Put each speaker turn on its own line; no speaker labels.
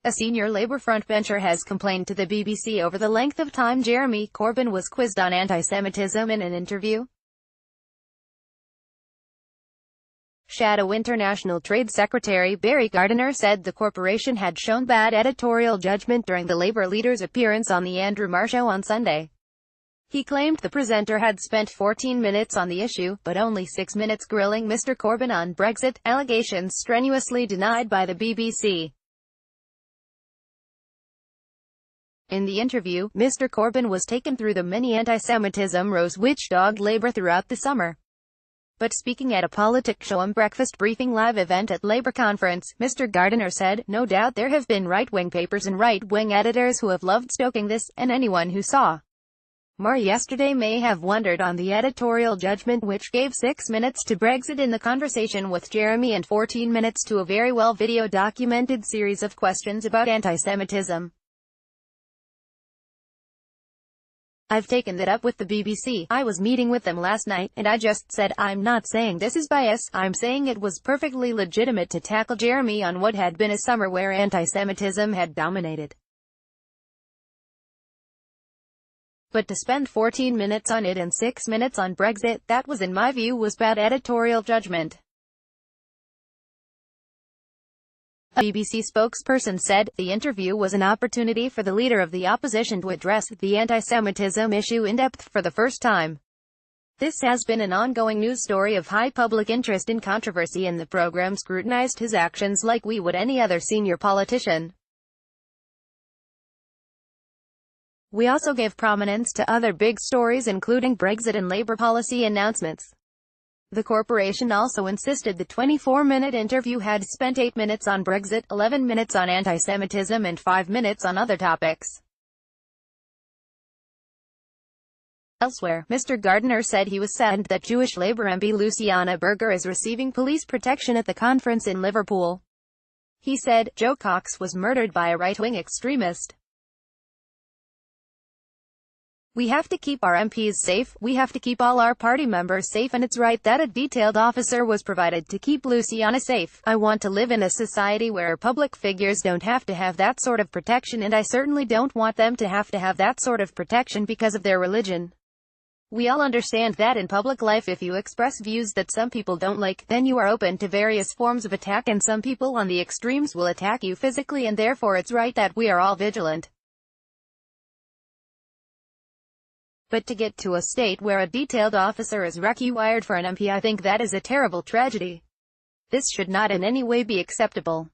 A senior Labour frontbencher has complained to the BBC over the length of time Jeremy Corbyn was quizzed on anti-Semitism in an interview. Shadow International Trade Secretary Barry Gardiner said the corporation had shown bad editorial judgement during the Labour leader's appearance on the Andrew Marr Show on Sunday. He claimed the presenter had spent 14 minutes on the issue, but only 6 minutes grilling Mr Corbyn on Brexit, allegations strenuously denied by the BBC. In the interview, Mr Corbyn was taken through the many anti-Semitism rows which dogged Labour throughout the summer. But speaking at a Politics Show and Breakfast Briefing live event at Labour conference, Mr Gardiner said, "No doubt there have been right-wing papers and right-wing editors who have loved stoking this, and anyone who saw Marr yesterday may have wondered on the editorial judgment which gave 6 minutes to Brexit in the conversation with Jeremy and 14 minutes to a very well video-documented series of questions about anti-Semitism. I've taken that up with the BBC. I was meeting with them last night, and I just said, I'm not saying this is bias, I'm saying it was perfectly legitimate to tackle Jeremy on what had been a summer where anti-Semitism had dominated. But to spend 14 minutes on it and 6 minutes on Brexit, that was in my view was bad editorial judgment." A BBC spokesperson said, the interview was an opportunity for the leader of the opposition to address the anti-Semitism issue in depth for the first time. This has been an ongoing news story of high public interest and controversy, and the programme scrutinised his actions like we would any other senior politician. We also gave prominence to other big stories including Brexit and Labour policy announcements. The corporation also insisted the 24-minute interview had spent 8 minutes on Brexit, 11 minutes on anti-Semitism and 5 minutes on other topics. Elsewhere, Mr Gardiner said he was saddened that Jewish Labour MP Luciana Berger is receiving police protection at the conference in Liverpool. He said, "Jo Cox was murdered by a right-wing extremist. We have to keep our MPs safe, we have to keep all our party members safe, and it's right that a detailed officer was provided to keep Luciana safe. I want to live in a society where public figures don't have to have that sort of protection, and I certainly don't want them to have that sort of protection because of their religion. We all understand that in public life if you express views that some people don't like, then you are open to various forms of attack, and some people on the extremes will attack you physically, and therefore it's right that we are all vigilant. But to get to a state where a detailed officer is required for an MP, I think that is a terrible tragedy. This should not in any way be acceptable."